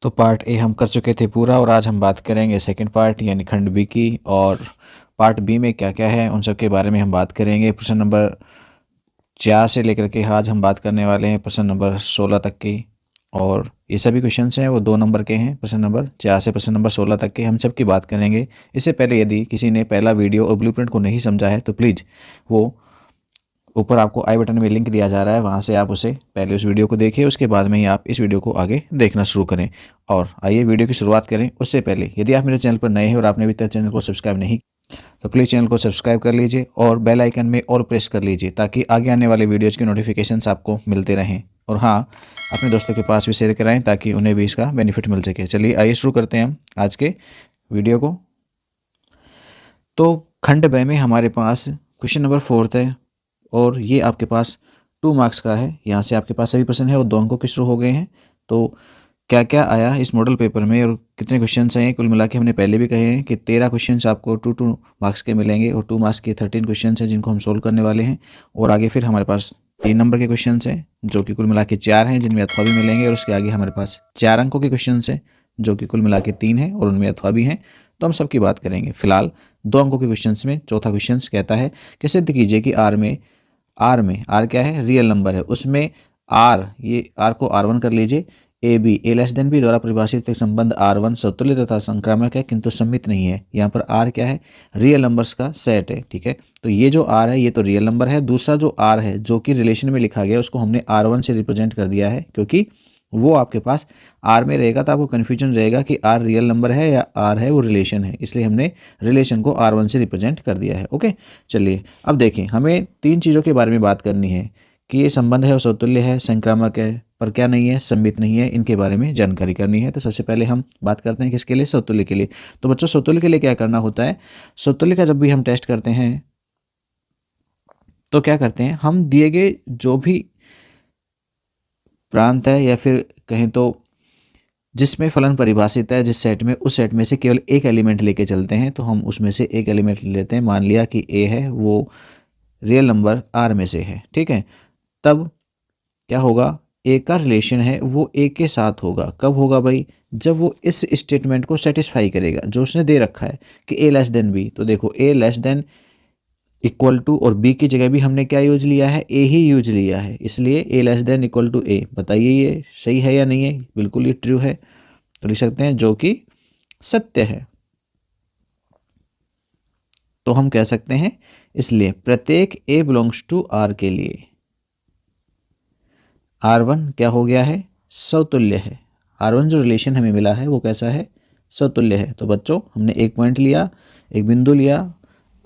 तो part A हम कर चुके थे पूरा और आज हम बात करेंगे सेकंड पार्ट यानी खंड बी की। और पार्ट बी में क्या क्या है उन सब के बारे में हम बात करेंगे। प्रश्न नंबर 4 से लेकर के आज हम बात करने वाले हैं प्रश्न नंबर 16 तक की। और ये सभी क्वेश्चंस हैं वो 2 नंबर के हैं। प्रश्न नंबर 4 से प्रश्न नंबर 16 तक के हम सब की बात करेंगे। इससे पहले यदि किसी ने पहला वीडियो और ब्लूप्रिंट को नहीं समझा है तो प्लीज़ वो ऊपर आपको आई बटन में लिंक दिया जा रहा है, वहाँ से आप उसे पहले उस वीडियो को देखिए, उसके बाद में ही आप इस वीडियो को आगे देखना शुरू करें। और आइए वीडियो की शुरुआत करें। उससे पहले यदि आप मेरे चैनल पर नए हैं और आपने अभी तक चैनल को सब्सक्राइब नहीं तो प्लीज़ चैनल को सब्सक्राइब कर लीजिए और बेल आइकन में और प्रेस कर लीजिए ताकि आगे आने वाले वीडियोज़ की नोटिफिकेशंस आपको मिलते रहें। और हाँ, अपने दोस्तों के पास भी शेयर कराएँ ताकि उन्हें भी इसका बेनिफिट मिल सके। चलिए आइए शुरू करते हैं हम आज के वीडियो को। तो खंड ब में हमारे पास क्वेश्चन नंबर 4 है और ये आपके पास 2 मार्क्स का है। यहाँ से आपके पास सभी प्रश्न है और 2 अंकों के शुरू हो गए हैं। तो क्या क्या आया इस मॉडल पेपर में और कितने क्वेश्चंस हैं कुल मिला के हमने पहले भी कहे हैं कि 13 क्वेश्चंस आपको 2 मार्क्स के मिलेंगे और 2 मार्क्स के 13 क्वेश्चंस हैं जिनको हम सोल्व करने वाले हैं। और आगे फिर हमारे पास 3 नंबर के क्वेश्चंस हैं जो कि कुल मिला के 4 हैं जिनमें अथवा भी मिलेंगे। और उसके आगे हमारे पास 4 अंकों के क्वेश्चंस हैं जो कि कुल मिला के 3 हैं और उनमें अथवा भी हैं। तो हम सबकी बात करेंगे। फिलहाल 2 अंकों के क्वेश्चंस में चौथा क्वेश्चन कहता है कि सिद्ध कीजिए कि आर क्या है, रियल नंबर है, उसमें ये आर को R1 कर लीजिए। ए लेस देन बी द्वारा परिभाषित एक संबंध R1 समतुल्य तथा संक्रामक है किंतु सम्मित नहीं है। यहाँ पर R क्या है, रियल नंबर्स का सेट है। ठीक है, तो ये जो R है ये तो रियल नंबर है। दूसरा जो R है जो कि रिलेशन में लिखा गया उसको हमने R1 से रिप्रेजेंट कर दिया है क्योंकि वो आपके पास R में रहेगा तो आपको कन्फ्यूजन रहेगा कि R रियल नंबर है या R है वो रिलेशन है, इसलिए हमने रिलेशन को R1 से रिप्रेजेंट कर दिया है। ओके, चलिए अब देखें, हमें 3 चीज़ों के बारे में बात करनी है कि ये संबंध है वो समतुल्य है, संक्रामक है, पर क्या नहीं है, सम्मित नहीं है। इनके बारे में जानकारी करनी है। तो सबसे पहले हम बात करते हैं किसके लिए, समतुल्य के लिए। तो बच्चों समतुल्य के लिए क्या करना होता है, समतुल्य का जब भी हम टेस्ट करते हैं तो क्या करते हैं, हम दिए गए जो भी प्रांत है या फिर कहें तो जिसमें फलन परिभाषित है जिस सेट में, उस सेट में से केवल एक एलिमेंट लेके चलते हैं। तो हम उसमें से एक एलिमेंट लेते हैं। मान लिया कि ए है वो रियल नंबर R में से है। ठीक है, तब क्या होगा, ए का रिलेशन है वो ए के साथ होगा। कब होगा भाई, जब वो इस स्टेटमेंट को सेटिस्फाई करेगा जो उसने दे रखा है कि ए लेस देन बी। तो देखो A less than equal to और बी की जगह भी हमने क्या यूज लिया है, ए ही यूज लिया है, इसलिए ए लेस देन इक्वल टू ए। बताइए ये सही है या नहीं है, बिल्कुल ये ट्रू है। तो लिख सकते हैं जो कि सत्य है। तो हम कह सकते हैं इसलिए प्रत्येक ए बिलोंग्स टू आर के लिए R1 क्या हो गया है, समतुल्य है। R1 जो रिलेशन हमें मिला है वो कैसा है, समतुल्य है। तो बच्चों हमने एक पॉइंट लिया, एक बिंदु लिया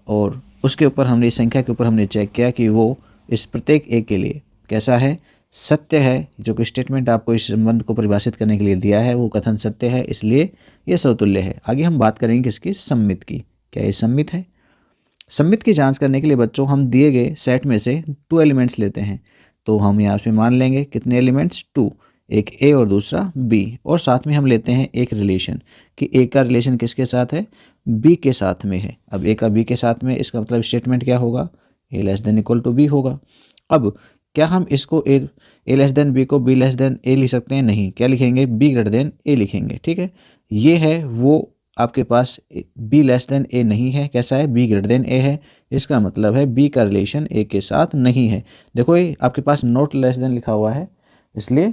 और उसके ऊपर हमने इस संख्या के ऊपर हमने चेक किया कि वो इस प्रत्येक ए के लिए कैसा है, सत्य है। जो कि स्टेटमेंट आपको इस संबंध को परिभाषित करने के लिए दिया है वो कथन सत्य है, इसलिए ये समतुल्य है। आगे हम बात करेंगे किसकी, सम्मित की। क्या ये सम्मित है। सम्मित की जांच करने के लिए बच्चों हम दिए गए सेट में से 2 एलिमेंट्स लेते हैं। तो हम यहाँ पे मान लेंगे कितने एलिमेंट्स, 2, एक ए और दूसरा बी, और साथ में हम लेते हैं एक रिलेशन कि ए का रिलेशन किसके साथ है, बी के साथ में है। अब ए का बी के साथ में, इसका मतलब स्टेटमेंट क्या होगा, A less than equal to B होगा। अब क्या हम इसको ए लेस देन बी को बी लेस देन ए लिख सकते हैं, नहीं। क्या लिखेंगे, बी ग्रेटर देन ए लिखेंगे। ठीक है, ये है वो आपके पास बी लेस देन ए नहीं है, कैसा है, बी ग्रेटर देन ए है। इसका मतलब है बी का रिलेशन ए के साथ नहीं है। देखो ये आपके पास नॉट लेस देन लिखा हुआ है, इसलिए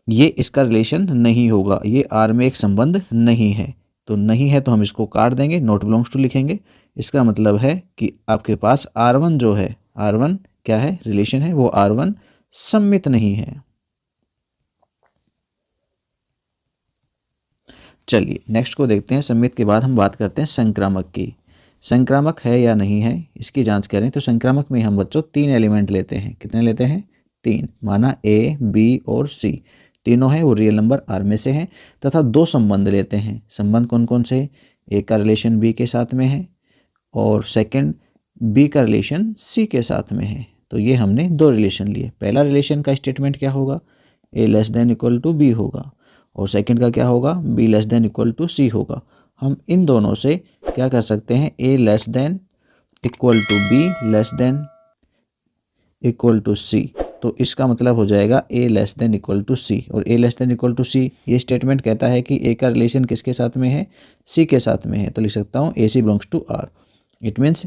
ये इसका रिलेशन नहीं होगा, ये आर में एक संबंध नहीं है। तो नहीं है तो हम इसको काट देंगे, नॉट बिलोंग्स टू लिखेंगे। इसका मतलब है कि आपके पास R1 जो है, R1 क्या है, रिलेशन है, वो R1 सम्मित नहीं है। चलिए नेक्स्ट को देखते हैं। सम्मित के बाद हम बात करते हैं संक्रामक की। संक्रामक है या नहीं है इसकी जांच करें। तो संक्रामक में हम बच्चों 3 एलिमेंट लेते हैं। कितने लेते हैं, 3। माना ए, बी और सी तीनों हैं वो रियल नंबर R में से हैं, तथा 2 संबंध लेते हैं। संबंध कौन कौन से, ए का रिलेशन बी के साथ में है और सेकंड बी का रिलेशन सी के साथ में है। तो ये हमने 2 रिलेशन लिए। पहला रिलेशन का स्टेटमेंट क्या होगा, A less than equal to B होगा, और सेकंड का क्या होगा, B less than equal to C होगा। हम इन दोनों से क्या कर सकते हैं, A less than equal to B less than equal to C. तो इसका मतलब हो जाएगा a less than equal to C. और a less than equal to C, ये स्टेटमेंट कहता है कि a का रिलेशन किसके साथ में है, c के साथ में है। तो लिख सकता हूँ AC belongs to R। It means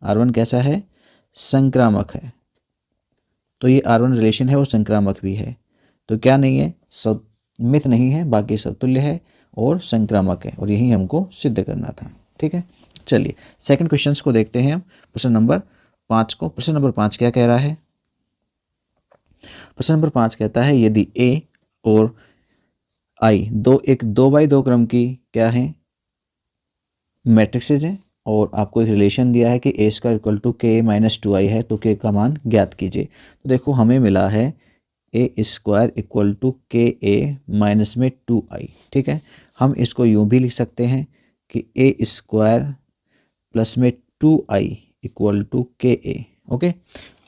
R1 कैसा है, संक्रामक है। तो ये R1 रिलेशन है वो संक्रामक भी है। तो क्या नहीं है, मिथ नहीं है, बाकी सब तुल्य है और संक्रामक है, और यही हमको सिद्ध करना था। ठीक है, चलिए सेकंड क्वेश्चन को देखते हैं हम, प्रश्न नंबर 5 को। प्रश्न नंबर 5 क्या कह रहा है? प्रश्न नंबर 5 कहता है यदि A और I एक 2x2 क्रम की क्या है, मैट्रिक्सेज हैं, और आपको एक रिलेशन दिया है कि A² equal to K minus 2i है, तो K का मान ज्ञात कीजिए। तो देखो हमें मिला है A² equal to KA minus में 2i। ठीक है, हम इसको यूँ भी लिख सकते हैं कि A² प्लस में 2i equal to KA। Okay,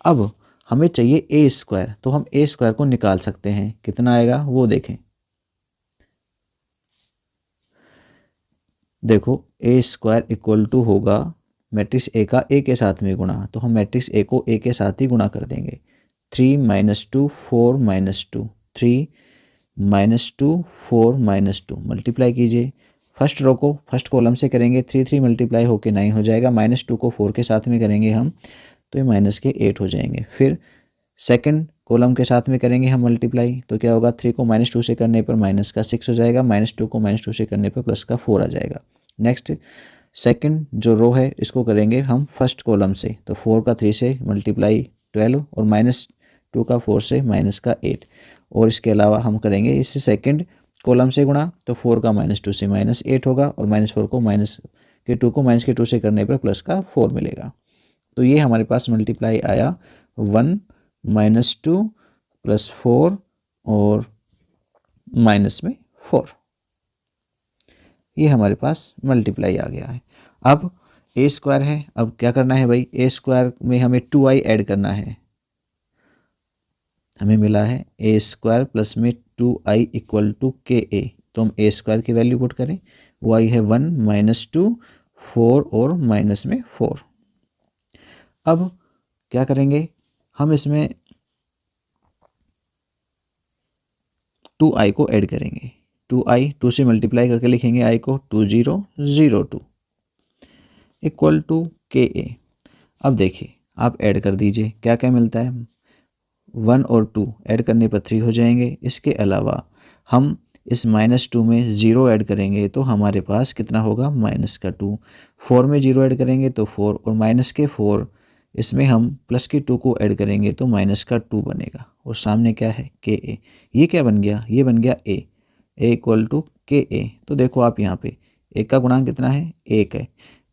अब हमें चाहिए A², तो हम A² को निकाल सकते हैं, कितना आएगा वो देखें। देखो A² इक्वल टू होगा मैट्रिक्स A का A के साथ में गुणा, तो हम मैट्रिक्स A को A के साथ ही गुणा कर देंगे। 3 - 2 4 - 2 3 - 2 4 - 2 मल्टीप्लाई कीजिए। फर्स्ट रो को फर्स्ट कॉलम से करेंगे, 3 मल्टीप्लाई होके 9 हो जाएगा। -2 को 4 के साथ में करेंगे हम, तो ये माइनस के 8 हो जाएंगे। फिर सेकंड कॉलम के साथ में करेंगे हम मल्टीप्लाई, तो क्या होगा, 3 को -2 से करने पर माइनस का 6 हो जाएगा, -2 को -2 से करने पर प्लस का 4 आ जाएगा। नेक्स्ट सेकंड जो रो है इसको करेंगे हम फर्स्ट कॉलम से, तो 4 का 3 से मल्टीप्लाई 12 और -2 का 4 से माइनस का 8। और इसके अलावा हम करेंगे इस सेकंड कॉलम से गुणा, तो 4 का -2 से -8 होगा, और -4 को -2 को -2 से करने पर प्लस का 4 मिलेगा। तो ये हमारे पास मल्टीप्लाई आया 1 - 2 + 4 और माइनस में 4। ये हमारे पास मल्टीप्लाई आ गया है। अब A² है, अब क्या करना है भाई, A² में हमें 2i ऐड करना है। हमें मिला है A² प्लस में 2i इक्वल टू KA, तो हम A² की वैल्यू पुट करें, वो आई है 1 - 2 4 और माइनस में 4। अब क्या करेंगे, हम इसमें 2i को ऐड करेंगे। 2i 2 से मल्टीप्लाई करके लिखेंगे i को, 2002 इक्वल टू KA। अब देखिए आप ऐड कर दीजिए, क्या क्या मिलता है, 1 और 2 ऐड करने पर 3 हो जाएंगे। इसके अलावा हम इस -2 में 0 ऐड करेंगे तो हमारे पास कितना होगा, -2। 4 में 0 ऐड करेंगे तो 4, और माइनस के 4 इसमें हम प्लस के 2 को ऐड करेंगे तो -2 बनेगा, और सामने क्या है, KA। ये क्या बन गया, ये बन गया A इक्वल टू KA। तो देखो आप यहाँ पे A का गुणांक कितना है, 1 है,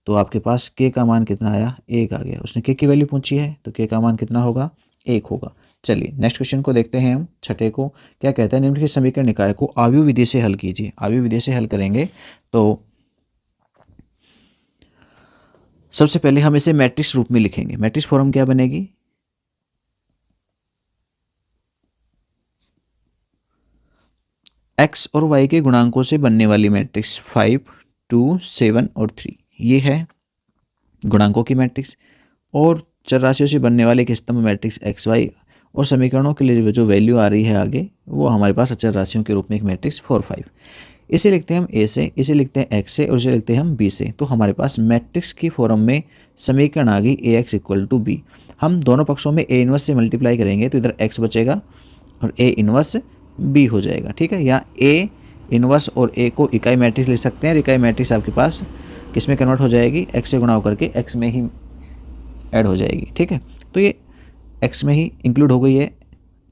तो आपके पास K का मान कितना आया, 1 आ गया। उसने K की वैल्यू पूछी है तो K का मान कितना होगा, 1 होगा। चलिए नेक्स्ट क्वेश्चन को देखते हैं हम, छठे को। क्या कहता है, निम्नलिखित समीकरण निकाय को आव्यूह विधि से हल कीजिए। आव्यूह विधि से हल करेंगे तो सबसे पहले हम इसे मैट्रिक्स रूप में लिखेंगे। मैट्रिक्स फॉर्म क्या बनेगी, x और y के गुणांकों से बनने वाली मैट्रिक्स 5 2 7 और 3, ये है गुणांकों की मैट्रिक्स। और चर राशियों से बनने वाले एक स्तंभ मैट्रिक्स x y, और समीकरणों के लिए जो वैल्यू आ रही है आगे वो हमारे पास अचर राशियों के रूप में एक मैट्रिक्स 4 5। इसे लिखते हैं हम A से, इसे लिखते हैं x से, और इसे लिखते हैं हम B से। तो हमारे पास मैट्रिक्स की फॉर्म में समीकरण आ गई AX इक्वल टू B। हम दोनों पक्षों में A इनवर्स से मल्टीप्लाई करेंगे तो इधर x बचेगा और A इनवर्स B हो जाएगा। ठीक है, या A इनवर्स और A को इकाई मैट्रिक्स लिख सकते हैं। इकाई मैट्रिक्स आपके पास किस में कन्वर्ट हो जाएगी, x से गुणा होकर के x में ही ऐड हो जाएगी। ठीक है, तो ये x में ही इंक्लूड हो गई है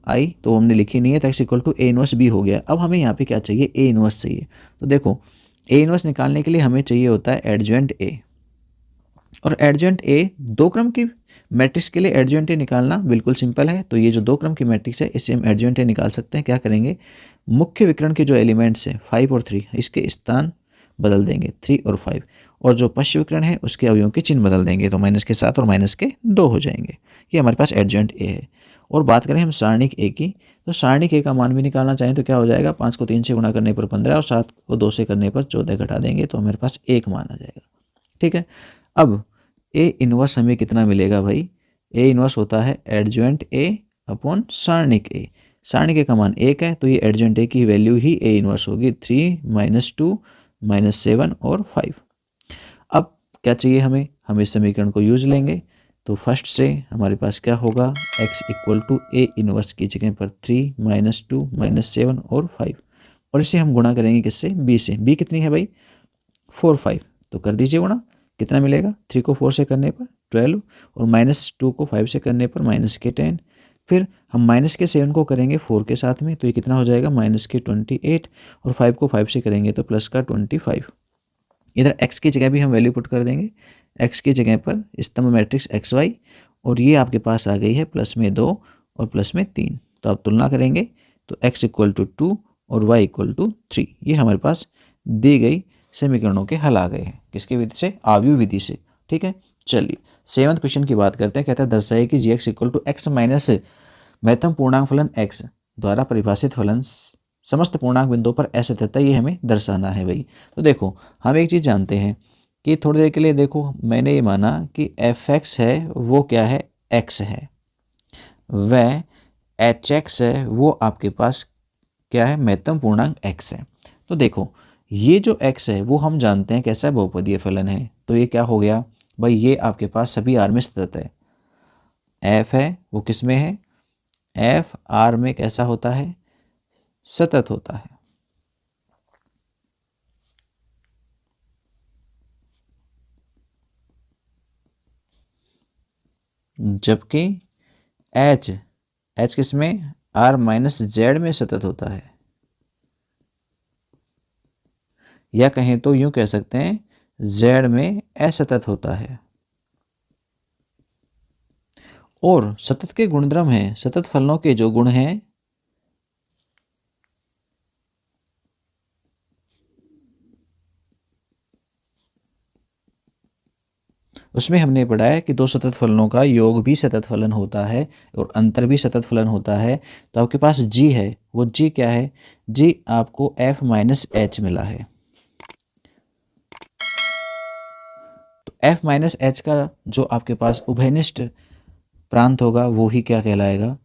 i, तो हमने लिखी नहीं है, तो x equal to A inverse B हो गया। अब हमें यहाँ पे क्या चाहिए, A इनवर्स चाहिए। तो देखो A इनवर्स निकालने के लिए हमें चाहिए होता है एडजॉइंट A, और एडजॉइंट A दो क्रम की मैट्रिक्स के लिए एडजॉइंट A निकालना बिल्कुल सिंपल है। तो ये जो दो क्रम की मैट्रिक्स है इससे हम एडजॉइंट A निकाल सकते हैं। क्या करेंगे, मुख्य विकर्ण के जो एलिमेंट्स हैं 5 और 3, इसके स्थान बदल देंगे 3 और 5, और जो पश्च विकर्ण है उसके अवयवों के चिन्ह बदल देंगे, तो माइनस के 7 और माइनस के 2 हो जाएंगे। ये हमारे पास एडजॉइंट A है। और बात करें हम सारणिक A की, तो सारणिक A का मान भी निकालना चाहें तो क्या हो जाएगा, 5 को 3 से गुणा करने पर 15 और 7 को 2 से करने पर 14 घटा देंगे तो हमारे पास 1 मान आ जाएगा। ठीक है, अब A इनवर्स हमें कितना मिलेगा भाई, ए इनवर्स होता है एडजॉइंट ए अपॉन सारणिक ए। सारणिक ए का मान 1 है तो ये एडजॉइंट ए की वैल्यू ही ए इनवर्स होगी, 3 -2 -7 और 5। अब क्या चाहिए हमें, हम इस समीकरण को यूज लेंगे। तो फर्स्ट से हमारे पास क्या होगा, x equal to A inverse की जगह पर 3 -2 -7 और 5, और इसे हम गुणा करेंगे किससे, b से। b कितनी है भाई, 4 5, तो कर दीजिए गुणा, कितना मिलेगा, 3 को 4 से करने पर 12 और -2 को 5 से करने पर -10। फिर हम -7 को करेंगे 4 के साथ में तो ये कितना हो जाएगा, -28, और 5 को 5 से करेंगे तो +25। इधर x की जगह भी हम वैल्यू पुट कर देंगे, x की जगह पर स्तंभ मैट्रिक्स xy, और ये आपके पास आ गई है +2 और +3। तो अब तुलना करेंगे तो x इक्वल टू 2 और y इक्वल टू 3, ये हमारे पास दी गई समीकरणों के हल आ गए हैं। किसकी विधि से, आव्यूह विधि से। ठीक है, चलिए 7वें क्वेश्चन की बात करते हैं। कहता है दर्शाइए कि G X equal to X minus महत्तम पूर्णांक फलन x द्वारा परिभाषित फलन समस्त पूर्णांक बिंदुओं पर ऐसे तथा ये हमें दर्शाना है भाई। तो देखो हम एक चीज़ जानते हैं कि थोड़ी देर के लिए देखो मैंने ये माना कि f(x) है वो क्या है, x है, वह h(x) है वो आपके पास क्या है, महत्तम पूर्णांक x है। तो देखो ये जो x है वो हम जानते हैं कैसा है, बहुपदीय फलन है। तो ये क्या हो गया भाई, ये आपके पास सभी r में सतत है। f है वो किस में है, f r में कैसा होता है, सतत होता है। जबकि h किस में, r माइनस जेड में सतत होता है, या कहें तो यूं कह सकते हैं z में असतत होता है। और सतत के गुणधर्म हैं, सतत फलनों के जो गुण हैं उसमें हमने पढ़ा है कि दो सतत फलनों का योग भी सतत फलन होता है और अंतर भी सतत फलन होता है। तो आपके पास g है, वो g क्या है, g आपको f माइनस एच मिला है। तो f माइनस एच का जो आपके पास उभयनिष्ठ प्रांत होगा वो ही क्या कहलाएगा,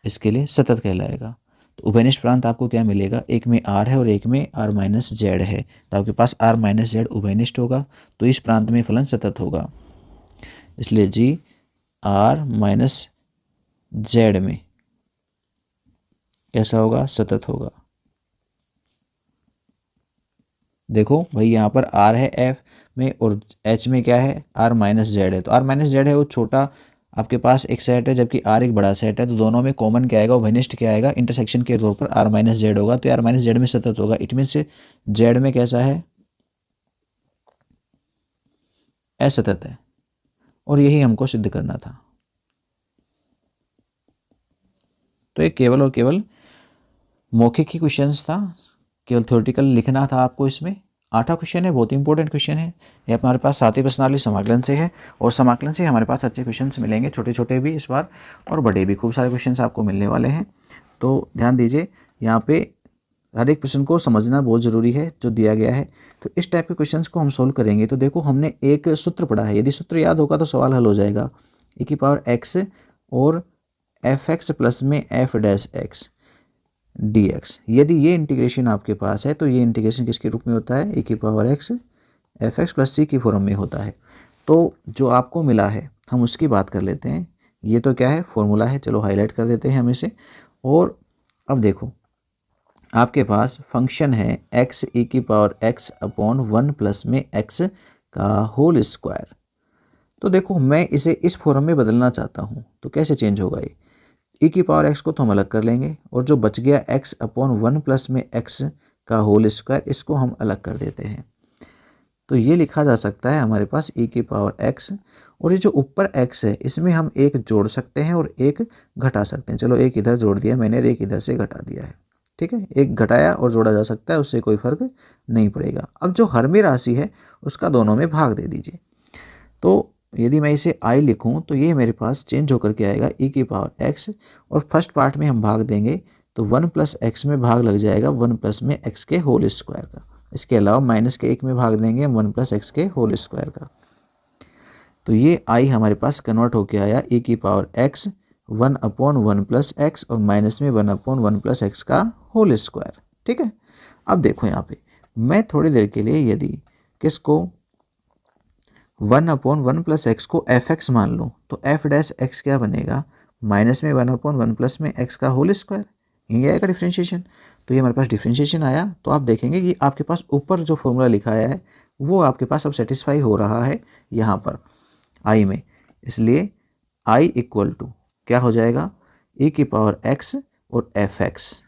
इसके लिए सतत कहलाएगा। तो उभयनिष्ठ प्रांत आपको क्या मिलेगा, एक में r है और एक में r माइनस जेड है। तो आपके पास r माइनस जेड उभयनिष्ठ होगा तो इस प्रांत में फलन सतत होगा, इसलिए g r माइनस जेड में कैसा होगा, सतत होगा। देखो भाई यहाँ पर r है f में और h में क्या है, r माइनस जेड है। तो r माइनस जेड है वो छोटा आपके पास एक सेट है जबकि r एक बड़ा सेट है, तो दोनों में कॉमन क्या आएगा, उभयनिष्ठ क्या आएगा, इंटरसेक्शन के तौर पर r माइनस जेड होगा। तो r माइनस जेड में सतत होगा, इट मीन्स जेड में कैसा है, असतत है, और यही हमको सिद्ध करना था। तो ये केवल और केवल मौखिक ही क्वेश्चंस था, केवल थ्योरेटिकल लिखना था आपको। इसमें 8वां क्वेश्चन है, बहुत इंपॉर्टेंट क्वेश्चन है। ये हमारे पास 7वीं प्रश्नावली समाकलन से है, और समाकलन से हमारे पास अच्छे क्वेश्चंस मिलेंगे, छोटे छोटे भी इस बार और बड़े भी, खूब सारे क्वेश्चंस आपको मिलने वाले हैं। तो ध्यान दीजिए, यहाँ पे हर एक प्रश्न को समझना बहुत ज़रूरी है जो दिया गया है। तो इस टाइप के क्वेश्चंस को हम सोल्व करेंगे। तो देखो हमने एक सूत्र पढ़ा है, यदि सूत्र याद होगा तो सवाल हल हो जाएगा। e की पावर x और f(x) प्लस में f'(x) dx, यदि ये इंटीग्रेशन आपके पास है तो ये इंटीग्रेशन किसके रूप में होता है, e की power x f(x) plus c की फॉर्म में होता है। तो जो आपको मिला है हम उसकी बात कर लेते हैं। ये तो क्या है, फॉर्मूला है, चलो हाईलाइट कर देते हैं हम इसे। और अब देखो आपके पास फंक्शन है x e की पावर x अपॉन 1 प्लस में x का होल स्क्वायर। तो देखो मैं इसे इस फॉर्म में बदलना चाहता हूँ, तो कैसे चेंज होगा ये, e की पावर x को तो हम अलग कर लेंगे, और जो बच गया x अपॉन 1 प्लस में x का होल स्क्वायर, इसको हम अलग कर देते हैं। तो ये लिखा जा सकता है हमारे पास e की पावर x, और ये जो ऊपर x है इसमें हम एक जोड़ सकते हैं और एक घटा सकते हैं। चलो एक इधर जोड़ दिया मैंने और एक इधर से घटा दिया है, ठीक है, एक घटाया और जोड़ा जा सकता है, उससे कोई फर्क नहीं पड़ेगा। अब जो हरमी राशि है उसका दोनों में भाग दे दीजिए। तो यदि मैं इसे i लिखूं तो ये मेरे पास चेंज होकर के आएगा e की पावर x, और फर्स्ट पार्ट में हम भाग देंगे तो 1 प्लस x में भाग लग जाएगा 1 प्लस में x के होल स्क्वायर का। इसके अलावा माइनस के 1 में भाग देंगे 1 प्लस x के होल स्क्वायर का। तो ये आई हमारे पास कन्वर्ट होके आया e की पावर x 1/1 प्लस एक्स और माइनस में 1/1 प्लस एक्स का होल स्क्वायर। ठीक है, अब देखो यहाँ पे मैं थोड़ी देर के लिए यदि किसको 1/1 प्लस एक्स को एफ एक्स मान लूँ तो एफ डैश एक्स क्या बनेगा, माइनस में 1/1 प्लस में एक्स का होल स्क्वायर, ये आएगा डिफ्रेंशिएशन। तो ये हमारे पास डिफ्रेंशिएशन आया। तो आप देखेंगे कि आपके पास ऊपर जो फॉर्मूला लिखा है वो आपके पास अब सेटिस्फाई हो रहा है यहाँ पर आई में, इसलिए आई इक्वल टू क्या हो जाएगा, e की पावर x और एफ एक्स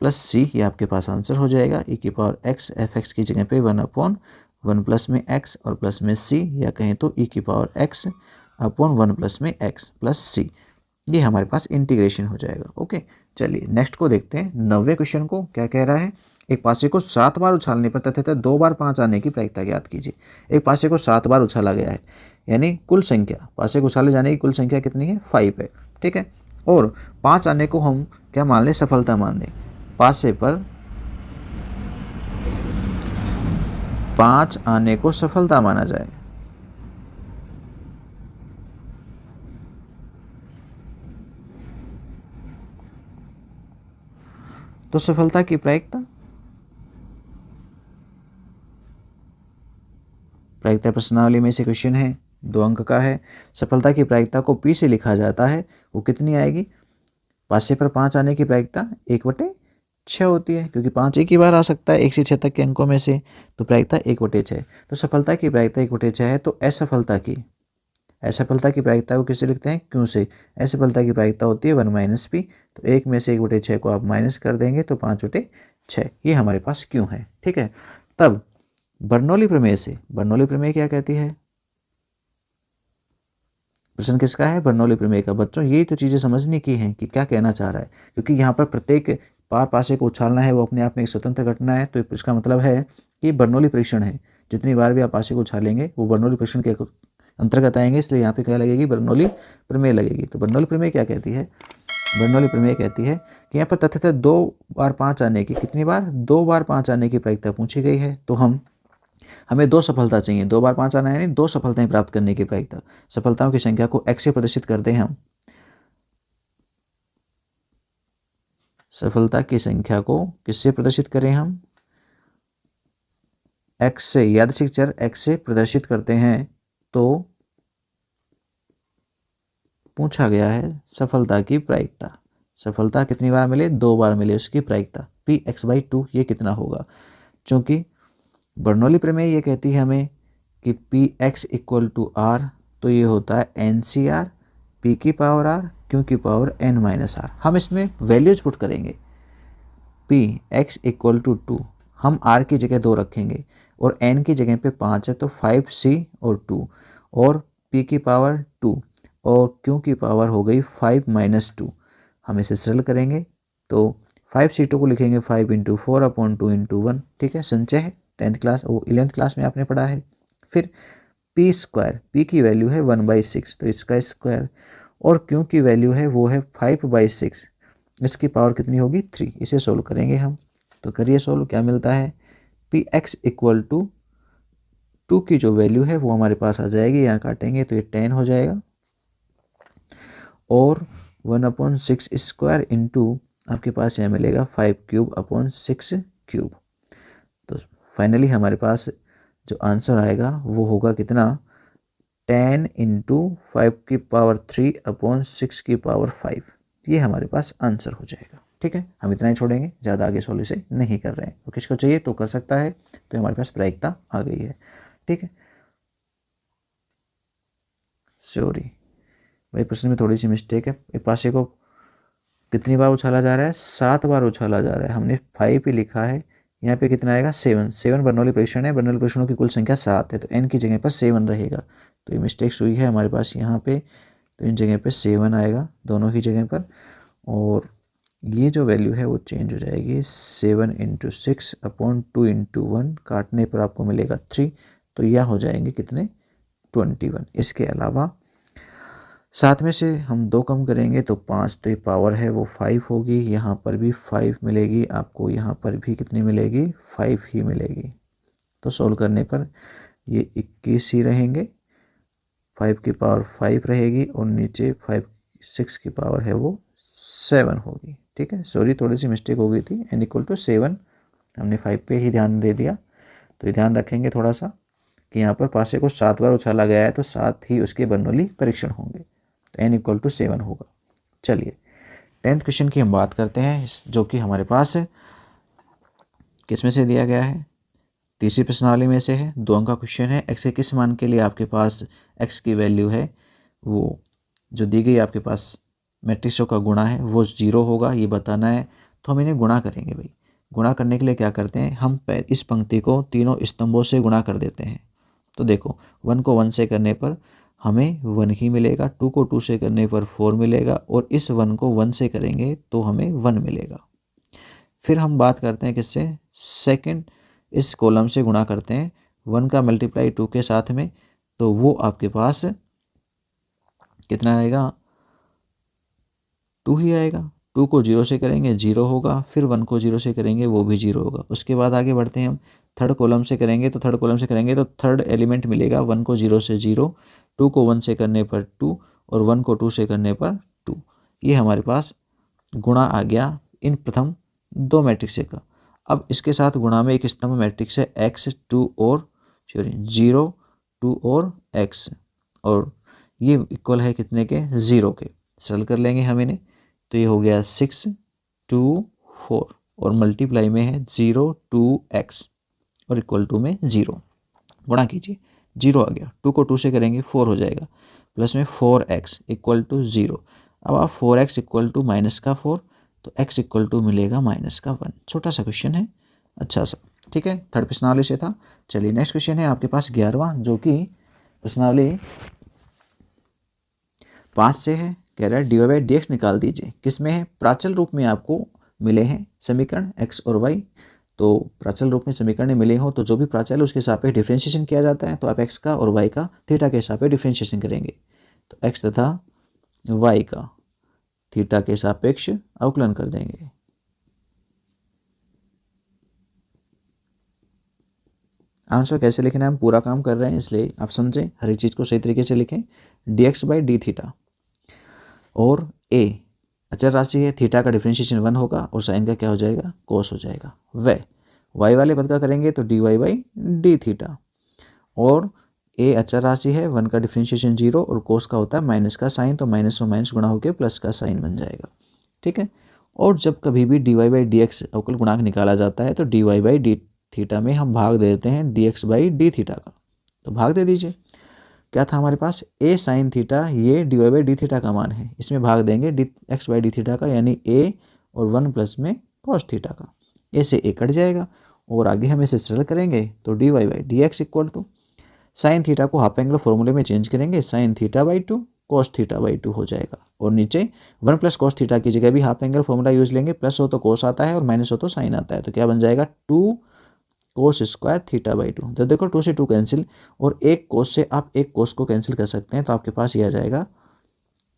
प्लस सी, ये आपके पास आंसर हो जाएगा। e की पावर x एफ एक्स की जगह पे 1/1 प्लस में x और प्लस में c, या कहें तो e की पावर x/1 प्लस में x प्लस c, ये हमारे पास इंटीग्रेशन हो जाएगा। ओके, चलिए नेक्स्ट को देखते हैं। 90वें क्वेश्चन को क्या कह रहा है, एक पासे को 7 बार उछालने पर तथा 2 बार 5 आने की प्रायिकता ज्ञात कीजिए। एक पासे को 7 बार उछाला गया है, यानी कुल संख्या, पासे को उछाले जाने की कुल संख्या कितनी है, 5 है। ठीक है, और 5 आने को हम क्या मान लें, सफलता मान लें। पासे पर 5 आने को सफलता माना जाए। तो सफलता की प्रायिकता प्रश्नावली में से क्वेश्चन है, 2 अंक का है। सफलता की प्रायिकता को P से लिखा जाता है, वो कितनी आएगी, पासे पर 5 आने की प्रायिकता 1/6 होती है, क्योंकि 5 एक ही बार आ सकता है 1 से 6 तक के अंकों में से, तो प्रायिकता 1/6। तो सफलता की प्रायिकता 1/6 है। तो असफलता की प्रायिकता को किससे लिखते हैं, क्यों से। असफलता की प्रायिकता होती है 1 - p, तो 1 में से 1/6 को आप माइनस कर देंगे तो 5/6, ये हमारे पास क्यों है। ठीक है, तब बर्नौली प्रमेय से, बर्नौली प्रमेय क्या कहती है, प्रश्न किसका है, बर्नौली प्रमेय का। बच्चों ये तो चीज़ें समझने की हैं कि क्या कहना चाह रहा है, क्योंकि यहाँ पर प्रत्येक पासे को उछालना है वो अपने आप में एक स्वतंत्र घटना है। तो इसका मतलब है कि बर्नौली परीक्षण है, जितनी बार भी आप पासे को उछालेंगे वो बर्नौली परीक्षण के अंतर्गत आएंगे, इसलिए यहाँ पे क्या लगेगी, बर्नौली प्रमेय लगेगी। तो बर्नौली प्रमेय क्या कहती है, बर्नौली प्रमेय कहती है कि यहाँ पर तथ्यतः 2 बार 5 आने की, कितनी बार, 2 बार 5 आने की प्रायिकता पूछी गई है। तो हमें 2 सफलता चाहिए, 2 बार 5 आना है, यानी 2 सफलताएं प्राप्त करने की प्रायिकता। सफलताओं की संख्या को x से प्रदर्शित करते हैं हम, सफलता की संख्या को किससे प्रदर्शित करें हम, x से, यादृच्छिक चर x से प्रदर्शित करते हैं। तो पूछा गया है सफलता की प्रायिकता, सफलता कितनी बार मिले, 2 बार मिले, उसकी प्रायिकता px/2 ये कितना होगा। चूंकि बर्नौली प्रमेय ये कहती है हमें कि px = r, तो ये होता है NCr p की पावर r q की पावर n-r। हम इसमें वैल्यूज पुट करेंगे, px = 2, हम r की जगह 2 रखेंगे और n की जगह पे 5 है, तो 5c और 2, और p की पावर 2 और q की पावर हो गई 5 - 2। हम इसे सरल करेंगे तो 5c2 को लिखेंगे 5 × 4/2 × 1। ठीक है, संचय है, 10th क्लास और 11th क्लास में आपने पढ़ा है। फिर p² p की वैल्यू है 1/6, तो इसका स्क्वायर, और q की वैल्यू है वो है 5/6, इसकी पावर कितनी होगी, 3। इसे सोल्व करेंगे हम, तो करिए सोल्व, क्या मिलता है, px = 2 की जो वैल्यू है वो हमारे पास आ जाएगी, यहाँ काटेंगे तो ये 10 हो जाएगा, और 1/6² इंटू आपके पास यहाँ मिलेगा 5³/6³। तो फाइनली हमारे पास जो आंसर आएगा वो होगा कितना, 10 × 5³/3/6⁵। ये हमारे पास आंसर हो जाएगा। ठीक है, हम इतना ही छोड़ेंगे, ज़्यादा आगे सोल्व इसे नहीं कर रहे हैं। तो किसको चाहिए तो कर सकता है, तो हमारे पास प्रायिकता आ गई है। ठीक है, सॉरी भाई प्रश्न में थोड़ी सी मिस्टेक है, एक पासे को कितनी बार उछाला जा रहा है, 7 बार उछाला जा रहा है, हमने 5 ही लिखा है, यहाँ पे कितना आएगा, 7 बर्नौली परीक्षण है, बर्नौली परीक्षणों की कुल संख्या 7 है, तो n की जगह पर 7 रहेगा। तो ये मिस्टेक्स हुई है हमारे पास यहाँ पे, तो इन जगह पे 7 आएगा दोनों ही जगह पर, और ये जो वैल्यू है वो चेंज हो जाएगी, 7 × 6/2 × 1, काटने पर आपको मिलेगा 3, तो यह हो जाएंगे कितने, 21। इसके अलावा 7 में से हम 2 कम करेंगे तो 5, तो ये पावर है वो 5 होगी, यहाँ पर भी 5 मिलेगी आपको, यहाँ पर भी कितनी मिलेगी, 5 ही मिलेगी। तो सोल्व करने पर ये 21 ही रहेंगे, 5 की पावर 5 रहेगी और नीचे 6 की पावर है वो 7 होगी। ठीक है, सॉरी थोड़ी सी मिस्टेक हो गई थी, n=7 हमने 5 पे ही ध्यान दे दिया। तो ये ध्यान रखेंगे थोड़ा सा कि यहाँ पर पासे को 7 बार उछाला गया है तो 7 ही उसके बर्नौली परीक्षण होंगे, तो n=7 होगा। चलिए 10th क्वेश्चन की हम बात करते हैं, जो कि हमारे पास किस में से दिया गया है, तीसरी प्रश्नावली में से है। 2 अंक का क्वेश्चन है। x के किस मान के लिए आपके पास x की वैल्यू है वो जो दी गई आपके पास मैट्रिक्सों का गुणा है वो 0 होगा, ये बताना है। तो हम इन्हें गुणा करेंगे भाई। गुणा करने के लिए क्या करते हैं, हम इस पंक्ति को तीनों स्तंभों से गुणा कर देते हैं। तो देखो 1 को 1 से करने पर हमें 1 ही मिलेगा, 2 को 2 से करने पर 4 मिलेगा और इस 1 को 1 से करेंगे तो हमें 1 मिलेगा। फिर हम बात करते हैं किससे, सेकंड इस कॉलम से गुणा करते हैं 1 का मल्टीप्लाई 2 के साथ में, तो वो आपके पास कितना आएगा, 2 ही आएगा। 2 को 0 से करेंगे 0 होगा, फिर 1 को 0 से करेंगे वो भी 0 होगा। उसके बाद आगे बढ़ते हैं हम थर्ड कॉलम से करेंगे, तो थर्ड कॉलम से करेंगे तो थर्ड एलिमेंट मिलेगा 1 को 0 से 0, 2 को 1 से करने पर 2 और 1 को 2 से करने पर 2। ये हमारे पास गुणा आ गया इन प्रथम 2 मैट्रिक्स का। अब इसके साथ गुणा में एक स्तंभ मैट्रिक्स है x 2 और 0 2 और x, और ये इक्वल है कितने के, 0 के। सरल कर लेंगे हम इन्हें, तो ये हो गया 6 2 4 और मल्टीप्लाई में है 0 2 x और इक्वल टू में 0। गुणा कीजिए 0 आ गया, 2 को 2 से करेंगे 4 हो जाएगा, प्लस में 4x इक्वल टू 0। अब आप 4x इक्वल टू माइनस का 4, तो x इक्वल टू मिलेगा माइनस का 1। छोटा सा क्वेश्चन है, अच्छा सा। ठीक है, थर्ड प्रश्नावली से था। चलिए नेक्स्ट क्वेश्चन है आपके पास 11वां, जो कि प्रश्नावली 5 से है। कह रहा है dy/dx निकाल दीजिए। किस में है, प्राचल रूप में आपको मिले हैं समीकरण x और y। तो प्राचल रूप में समीकरण मिले हो तो जो भी प्राचल है उसके सापेक्ष डिफरेंशिएशन किया जाता है। तो आप x का और y का थीटा के सापेक्ष डिफरेंशिएशन करेंगे, तो x तथा y का थीटा के सापेक्ष अवकलन कर देंगे। आंसर कैसे लिखना है, हम पूरा काम कर रहे हैं इसलिए आप समझें, हर एक चीज़ को सही तरीके से लिखें। dx/d थीटा और a अचर राशि है, थीटा का डिफरेंशिएशन 1 होगा और साइन का क्या हो जाएगा, कोस हो जाएगा। वह y वाले पद का करेंगे तो dy/d थीटा, और a अचर राशि है, 1 का डिफरेंशिएशन 0 और कोस का होता है माइनस का साइन, तो माइनस और माइनस गुणा होकर प्लस का साइन बन जाएगा। ठीक है, और जब कभी भी dy/dx अवकल गुणांक निकाला जाता है तो dy/d थीटा में हम भाग देते हैं dx/d थीटा का। तो भाग दे दीजिए, क्या था हमारे पास, a साइन थीटा, ये dy/d थीटा का मान है, इसमें भाग देंगे dx/d थीटा का, यानी a और 1 प्लस में cos थीटा का। a से a कट जाएगा और आगे हम इसे सरल करेंगे तो dy/dx equal to sine theta को हाफ एंगल फॉर्मूले में चेंज करेंगे, साइन थीटा/2 cos थीटा/2 हो जाएगा। और नीचे 1 प्लस cos थीटा की जगह भी हाफ एंगल फॉर्मूला यूज लेंगे, प्लस हो तो cos आता है और माइनस हो तो साइन आता है, तो क्या बन जाएगा 2 cos स्क्वायर थीटा/2। तो देखो 2 से 2 कैंसिल और एक cos से आप एक cos को कैंसिल कर सकते हैं, तो आपके पास ये आ जाएगा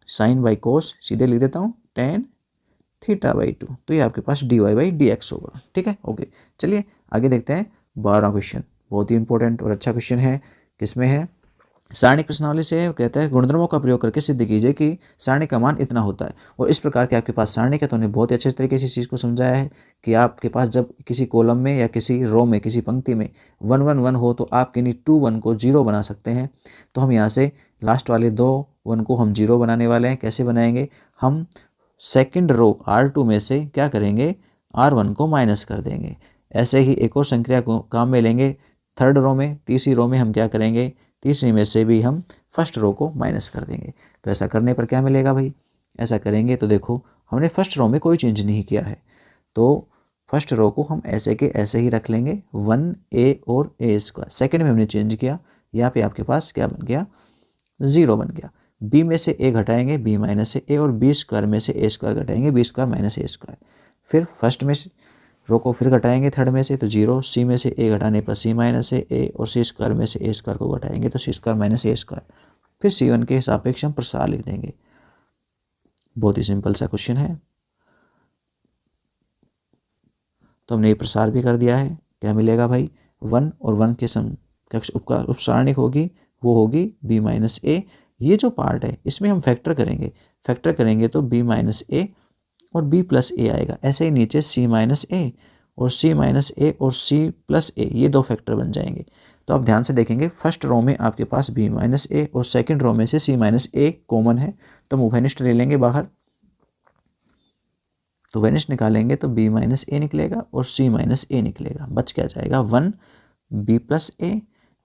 साइन बाई cos, सीधे लिख देता हूँ tan थीटा/2। तो ये आपके पास dy/dx होगा। ठीक है, ओके। चलिए आगे देखते हैं 12वां क्वेश्चन, बहुत ही इंपॉर्टेंट और अच्छा क्वेश्चन है। किसमें है, सारणी प्रश्नावली से है। कहता है गुणधर्मों का प्रयोग करके सिद्ध कीजिए कि सारणी का मान इतना होता है। और इस प्रकार के आपके पास सारणी का, तो उन्हें बहुत ही अच्छे तरीके से इस चीज़ को समझाया है कि आपके पास जब किसी कॉलम में या किसी रो में किसी पंक्ति में 1 1 1 हो तो आप किन्हीं 2 1 को 0 बना सकते हैं। तो हम यहाँ से लास्ट वाले 2 1 को हम 0 बनाने वाले हैं। कैसे बनाएंगे, हम सेकेंड रो R2 में से क्या करेंगे, R1 को माइनस कर देंगे। ऐसे ही एक और संक्रिया को काम में लेंगे थर्ड रो में। तीसरी रो में हम क्या करेंगे, तीसरी में से भी हम फर्स्ट रो को माइनस कर देंगे। तो ऐसा करने पर क्या मिलेगा भाई, ऐसा करेंगे तो देखो हमने फर्स्ट रो में कोई चेंज नहीं किया है, तो फर्स्ट रो को हम ऐसे के ऐसे ही रख लेंगे 1a और a²। सेकेंड में हमने चेंज किया, यहाँ पे आपके पास क्या बन गया, 0 बन गया। b में से a घटाएंगे b माइनस से a, और b² में से a² घटाएंगे b² माइनस a²। फिर फर्स्ट में रो को फिर घटाएंगे थर्ड में से, तो 0, c में से a घटाने पर c माइनस से a, और c² में से a² को घटाएंगे तो c² माइनस a²। फिर c1 के सापेक्ष हम प्रसार लिख देंगे। बहुत ही सिंपल सा क्वेश्चन है। तो हमने ये प्रसार भी कर दिया है। क्या मिलेगा भाई, 1 और 1 के समकक्ष उपसारणिक होगी वो होगी b माइनस ए। ये जो पार्ट है इसमें हम फैक्टर करेंगे तो b माइनस ए और b प्लस ए आएगा। ऐसे ही नीचे c माइनस ए और c माइनस ए और c प्लस ए, ये दो फैक्टर बन जाएंगे। तो आप ध्यान से देखेंगे फर्स्ट रो में आपके पास b माइनस ए और सेकेंड रो में से c माइनस ए कॉमन है, तो हम वेनिस्ट ले लेंगे बाहर। तो वेनिस्ट निकालेंगे तो b माइनस ए निकलेगा और c माइनस ए निकलेगा। बच क्या जाएगा 1 b प्लस ए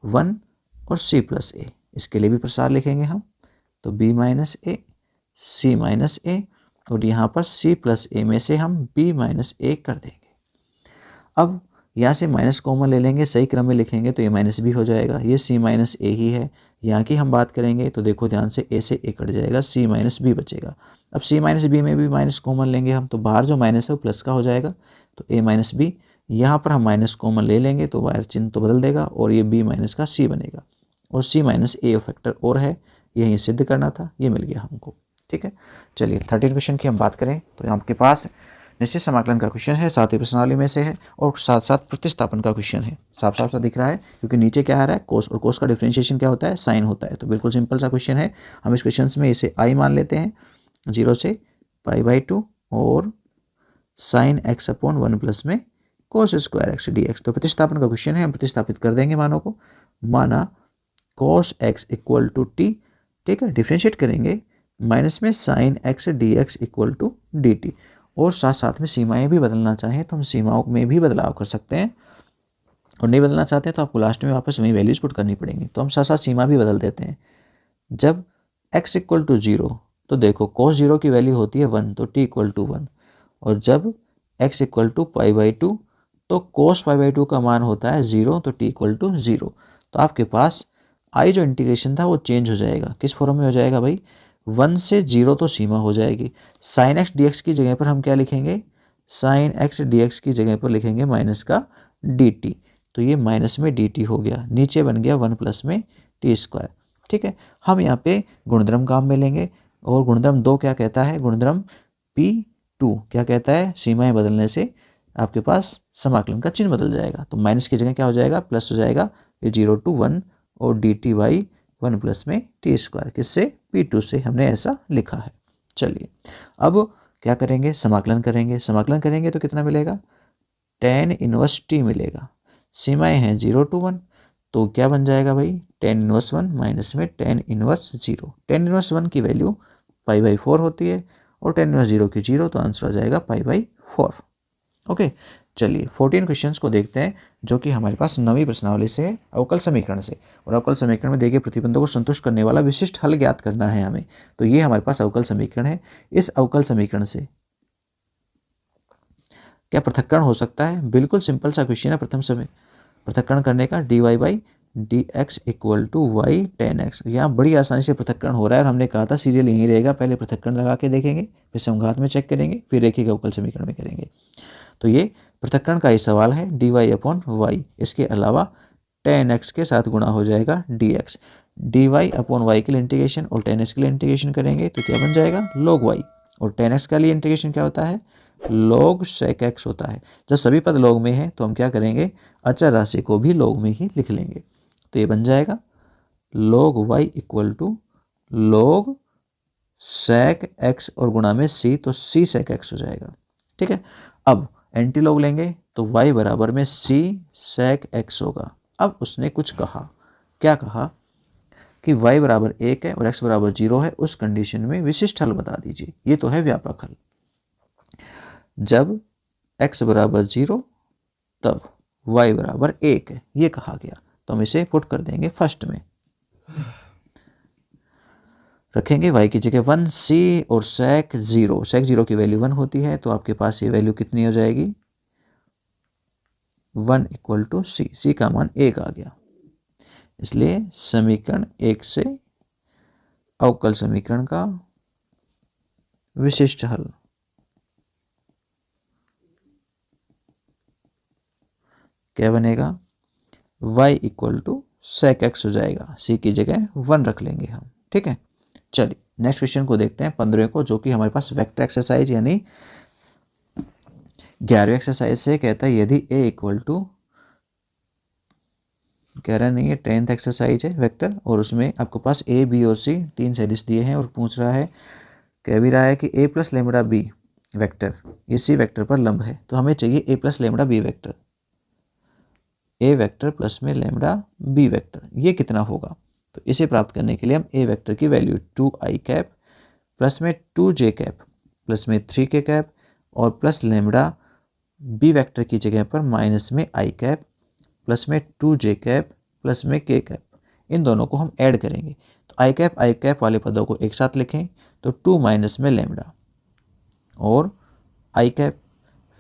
1 और c प्लस ए। इसके लिए भी प्रसार लिखेंगे हम, तो b माइनस ए c माइनस ए और यहाँ पर c प्लस ए में से हम b माइनस ए कर देंगे। अब यहाँ से माइनस कॉमन ले लेंगे, सही क्रम में लिखेंगे तो ये माइनस बी हो जाएगा। ये c माइनस ए ही है। यहाँ की हम बात करेंगे तो देखो ध्यान से a से a कट जाएगा, c माइनस बी बचेगा। अब c माइनस बी में भी माइनस कॉमन लेंगे हम, तो बाहर जो माइनस है वो प्लस का हो जाएगा, तो a माइनस बी। यहाँ पर हम माइनस कॉमन ले लेंगे तो बाहर चिन्ह तो बदल देगा और ये b माइनस का c बनेगा और c माइनस ए फैक्टर और है, यही सिद्ध करना था, ये मिल गया हमको। ठीक है, चलिए 13 क्वेश्चन की हम बात करें तो आपके पास निश्चित समाकलन का क्वेश्चन है, साथ ही प्रश्नावली में से है और साथ साथ प्रतिस्थापन का क्वेश्चन है। साफ साफ सा दिख रहा है क्योंकि नीचे क्या आ रहा है कोस, और कोस का डिफरेंशिएशन क्या होता है साइन होता है। तो बिल्कुल सिंपल सा क्वेश्चन है। हम इस क्वेश्चन में इसे आई मान लेते हैं 0 से π/2 और साइन x अपॉन 1 प्लस में cos square x D x. तो प्रतिस्थापन का क्वेश्चन है, हम प्रतिस्थापित कर देंगे मानों को। माना cos x equal to T, ठीक है, डिफ्रेंशिएट करेंगे माइनस में sine x dx equal to D T, और साथ साथ में सीमाएं भी बदलना चाहें तो हम सीमाओं में भी बदलाव कर सकते हैं, और नहीं बदलना चाहते हैं तो आपको लास्ट में वापस वही वैल्यूज पुट करनी पड़ेंगी। तो हम साथ साथ सीमा भी बदल देते हैं। जब x इक्वल टू 0 तो देखो cos 0 की वैल्यू होती है 1, तो t इक्वल टू 1, और जब x इक्वल टू π/2 तो cos π/2 का मान होता है 0, तो t इक्वल टू 0। तो आपके पास आई जो इंटीग्रेशन था वो चेंज हो जाएगा, किस फॉर्म में हो जाएगा भाई, 1 से 0 तो सीमा हो जाएगी। साइन एक्स डी एक्स की जगह पर हम क्या लिखेंगे, साइन एक्स डी एक्स की जगह पर लिखेंगे माइनस का डी टी, तो ये माइनस में डी टी हो गया, नीचे बन गया 1 प्लस में टी स्क्वायर। ठीक है, हम यहाँ पे गुणधर्म काम में लेंगे और गुणधर्म 2 क्या कहता है, गुणधर्म P2 क्या कहता है, सीमाएं बदलने से आपके पास समाकलन का चिन्ह बदल जाएगा। तो माइनस की जगह क्या हो जाएगा, प्लस हो जाएगा, ये 0 to 1 और डी टी बाई 1 प्लस में टी स्क्वायर, किससे P2 से हमने ऐसा लिखा है। चलिए अब क्या करेंगे, समाकलन करेंगे तो कितना मिलेगा, tan इनवर्स टी मिलेगा। सीमाएं हैं 0 to 1, तो क्या बन जाएगा भाई, tan इनवर्स 1 माइनस में tan इनवर्स 0। tan इनवर्स 1 की वैल्यू π/4 होती है और tan इनवर्स 0 की 0, तो आंसर आ जाएगा π/4। ओके, चलिए 14 क्वेश्चंस को देखते हैं जो कि हमारे पास 9वीं प्रश्नावली से अवकल समीकरण से, और अवकल समीकरण में दिए गए प्रतिबंधों को संतुष्ट करने वाला विशिष्ट हल ज्ञात करना है हमें। तो ये हमारे पास अवकल समीकरण है। इस अवकल समीकरण से क्या पृथक्करण हो सकता है, बिल्कुल सिंपल सा क्वेश्चन है। प्रथम समय पृथक्करण करने का dy by D X equal to Y tan X, यहाँ बड़ी आसानी से पृथक्करण हो रहा है और हमने कहा था सीरियल यहीं रहेगा, पहले पृथक्करण लगा के देखेंगे, फिर समघात में चेक करेंगे, फिर रेखीय अवकल समीकरण में करेंगे। तो ये पृथक्करण का ही सवाल है, dy अपॉन वाई, इसके अलावा टेन एक्स के साथ गुणा हो जाएगा dx, dy अपॉन वाई के लिए इंटीग्रेशन और टेन एक्स के लिए इंटीग्रेशन करेंगे तो क्या बन जाएगा, log y, और टेन एक्स के लिए इंटीग्रेशन क्या होता है, log sec x होता है। जब सभी पद log में है तो हम क्या करेंगे, अचर राशि को भी log में ही लिख लेंगे, तो ये बन जाएगा log y equal to log sec x और गुणा में c, तो c sec x हो जाएगा। ठीक है, अब एंटी लॉग लेंगे तो y बराबर में c sec x होगा। अब उसने कुछ कहा, क्या कहा कि y बराबर 1 है और x बराबर 0 है, उस कंडीशन में विशिष्ट हल बता दीजिए। ये तो है व्यापक हल, जब x बराबर 0 तब y बराबर 1 है, ये कहा गया। तो हम इसे पुट कर देंगे फर्स्ट में, रखेंगे y की जगह 1 c और sec 0 की वैल्यू 1 होती है, तो आपके पास ये वैल्यू कितनी हो जाएगी, 1 इक्वल टू c का मान 1 आ गया। इसलिए समीकरण 1 से अवकल समीकरण का विशिष्ट हल क्या बनेगा, y equal to sec x हो जाएगा, c की जगह 1 रख लेंगे हम। ठीक है, चलिए नेक्स्ट क्वेश्चन को देखते हैं 15 को, जो कि हमारे पास वेक्टर एक्सरसाइज यानी 11वीं एक्सरसाइज से कहता है, यदि a इक्वल टू कह रहा नहीं है 10th एक्सरसाइज है वेक्टर, और उसमें आपके पास ए बी और सी 3 सदिश दिए हैं और पूछ रहा है, कह भी रहा है कि ए प्लस लेमड़ा बी वेक्टर ये सी वेक्टर पर लंब है। तो हमें चाहिए ए प्लस लेमड़ा बी वेक्टर, ए वेक्टर प्लस में लेमड़ा बी वेक्टर, ये कितना होगा। तो इसे प्राप्त करने के लिए हम ए वेक्टर की वैल्यू 2i कैप प्लस में 2j कैप प्लस में 3k कैप और प्लस लेमड़ा बी वेक्टर की जगह पर माइनस में i कैप प्लस में 2j कैप प्लस में k कैप, इन दोनों को हम ऐड करेंगे। तो i कैप वाले पदों को एक साथ लिखें तो 2 माइनस में लेमड़ा और i कैप,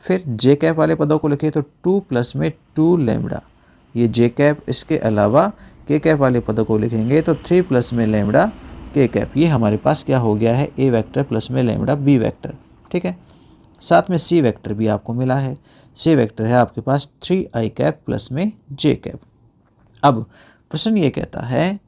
फिर j कैप वाले पदों को लिखें तो 2 प्लस में 2 लेमड़ा, ये j कैप, इसके अलावा k कैप वाले पदों को लिखेंगे तो 3 प्लस में लेमड़ा k कैप। ये हमारे पास क्या हो गया है, a वेक्टर प्लस में लेमड़ा b वेक्टर। ठीक है, साथ में c वेक्टर भी आपको मिला है, c वेक्टर है आपके पास 3i कैप प्लस में j कैप। अब प्रश्न ये कहता है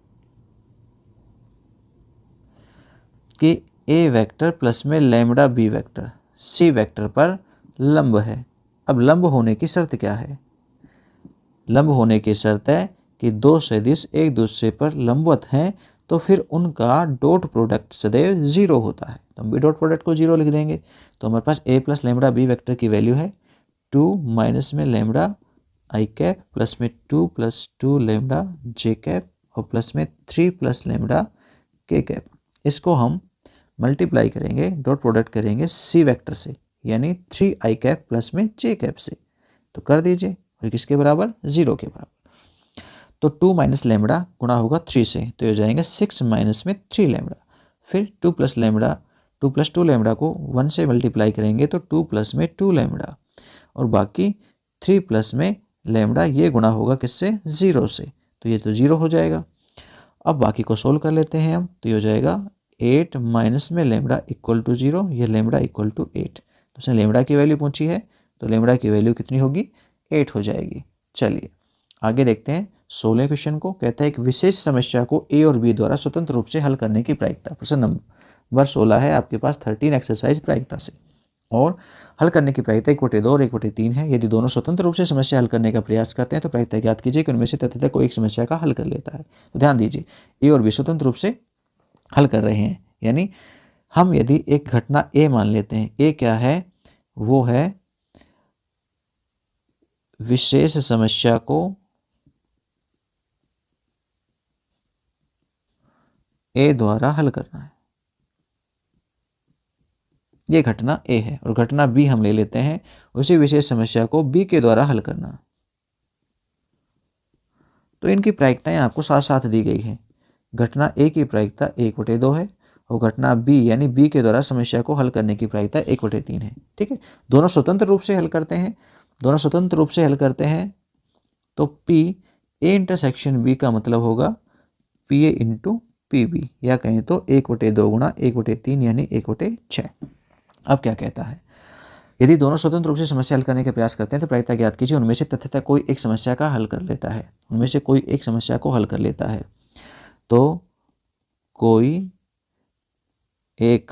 कि a वेक्टर प्लस में lambda b vector c vector पर लंब है। अब लंब होने की शर्त क्या है, लंब होने की शर्त है कि दो सदिश एक दूसरे पर लंबवत हैं तो फिर उनका डॉट प्रोडक्ट सदैव 0 होता है। तो हम भी डॉट प्रोडक्ट को 0 लिख देंगे। तो हमारे पास a plus lambda B vector की वैल्यू है 2 माइनस में लेमड़ा i कैप प्लस में 2 प्लस 2 लेमड़ा j कैप और प्लस में 3 प्लस लेमड़ा k कैप। इसको हम मल्टीप्लाई करेंगे, डॉट प्रोडक्ट करेंगे c वेक्टर से, यानी 3i कैप प्लस में j कैप से। तो कर दीजिए, और किसके बराबर, 0 के बराबर। तो 2 माइनस लेमड़ा गुणा होगा 3 से, तो ये हो जाएंगे 6 माइनस में 3 लेमड़ा। फिर 2 प्लस 2 लेमड़ा को 1 से मल्टीप्लाई करेंगे तो 2 प्लस में 2 लेमड़ा और बाकी 3 प्लस में लेमड़ा, ये गुणा होगा किससे, 0 से, तो ये तो 0 हो जाएगा। अब बाकी को सोल्व कर लेते हैं हम, तो ये हो जाएगा 8 माइनस में लेमड़ा इक्वल टू 0, ये लेमड़ा इक्वल टू 8। तो उसने लेमड़ा की वैल्यू पूछी है, तो लेमड़ा की वैल्यू कितनी होगी, 8 हो जाएगी। चलिए आगे देखते हैं 16 क्वेश्चन को। कहता है एक विशेष समस्या को ए और बी द्वारा स्वतंत्र रूप से हल करने की प्रायिकता। प्रश्न नंबर 16 है आपके पास 13 एक्सरसाइज प्रायिकता से, और हल करने की प्रायिकता 1/2 और 1/3 है। यदि दोनों स्वतंत्र रूप से समस्या हल करने का प्रयास करते हैं तो प्रायिकता ज्ञात कीजिए कि उनमें से तथ्यतः कोई एक समस्या का हल कर लेता है। तो ध्यान दीजिए, ए और बी स्वतंत्र रूप से हल कर रहे हैं, यानी हम यदि एक घटना ए मान लेते हैं, ए क्या है, वो है विशेष समस्या को ए द्वारा हल करना है, ये घटना ए है। और घटना बी हम ले लेते हैं, उसी विशेष समस्या को बी के द्वारा हल करना। तो इनकी प्रायिकताएं आपको साथ साथ दी गई हैं। घटना ए की प्रायिकता 1/2 है और घटना बी यानी बी के द्वारा समस्या को हल करने की प्रायिकता 1/3 है। ठीक है, दोनों स्वतंत्र रूप से हल करते हैं, दोनों स्वतंत्र रूप से हल करते हैं तो पी ए इंटरसेक्शन बी का मतलब होगा P A into P B, या कहें तो 1/2 गुणा 1/3 यानी 1/6। अब क्या कहता है, यदि दोनों स्वतंत्र रूप से समस्या हल करने का प्रयास करते हैं तो प्रायिकता ज्ञात कीजिए उनमें से तथ्यतः कोई एक समस्या का हल कर लेता है, उनमें से कोई एक समस्या को हल कर लेता है। तो कोई एक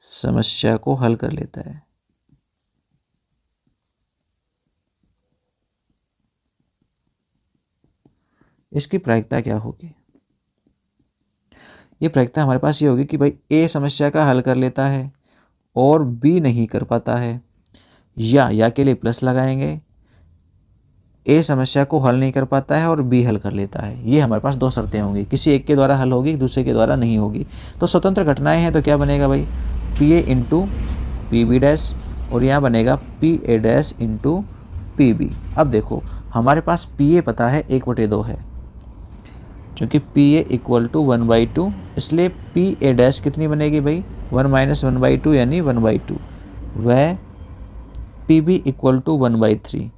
समस्या को हल कर लेता है। इसकी प्रायिकता क्या होगी, ये प्रायिकता हमारे पास ये होगी कि भाई ए समस्या का हल कर लेता है और बी नहीं कर पाता है, या के लिए प्लस लगाएंगे, ए समस्या को हल नहीं कर पाता है और बी हल कर लेता है। ये हमारे पास दो शर्तें होंगी, किसी एक के द्वारा हल होगी, दूसरे के द्वारा नहीं होगी। तो स्वतंत्र घटनाएं हैं तो क्या बनेगा भाई, P A into P B dash, और यहाँ बनेगा P A dash into P B. अब देखो हमारे पास पी ए पता है 1/2 है, क्योंकि पी ए इक्वल टू 1/2, इसलिए पी ए डैश कितनी बनेगी भाई, 1 माइनस 1/2 यानी 1/2। वह पी बी इक्वल टू 1/3,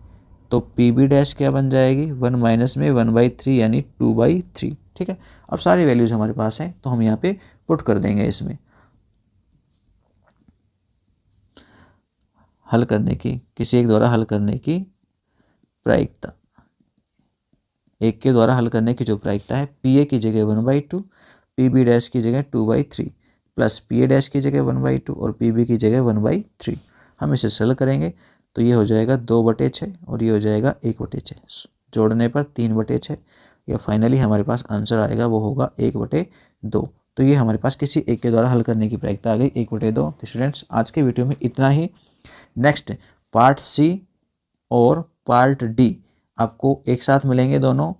तो पी बी डैश क्या बन जाएगी, 1 माइनस में 1/3 यानी 2/3। ठीक है, अब सारी वैल्यूज हमारे पास हैं तो हम यहाँ पे पुट कर देंगे इसमें। हल करने की, किसी एक द्वारा हल करने की प्रायिकता, एक के द्वारा हल करने की जो प्रायिकता है, पी ए की जगह 1/2, पी बी डैश की जगह 2/3 प्लस पी ए डैश की जगह 1/2 और पी बी की जगह 1/3। हम इसे सरल करेंगे तो ये हो जाएगा 2/6 और ये हो जाएगा 1/6, जोड़ने पर 3/6 या फाइनली हमारे पास आंसर आएगा वो होगा 1/2। तो ये हमारे पास किसी एक के द्वारा हल करने की प्रायिकता आ गई 1/2। तो स्टूडेंट्स आज के वीडियो में इतना ही। नेक्स्ट पार्ट सी और पार्ट डी आपको एक साथ मिलेंगे दोनों,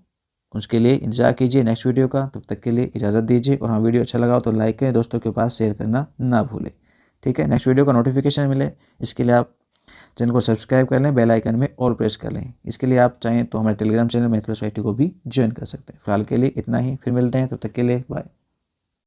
उसके लिए इंतजार कीजिए नेक्स्ट वीडियो का। तब तक के लिए इजाज़त दीजिए, और हाँ वीडियो अच्छा लगा हो तो लाइक करें, दोस्तों के पास शेयर करना ना भूलें। ठीक है, नेक्स्ट वीडियो का नोटिफिकेशन मिले इसके लिए आप चैनल को सब्सक्राइब कर लें, बेल आइकन में ऑल प्रेस कर लें। इसके लिए आप चाहें तो हमारे Telegram channel math plus IT को भी ज्वाइन कर सकते हैं। फिलहाल के लिए इतना ही, फिर मिलते हैं, तब तक के लिए बाय।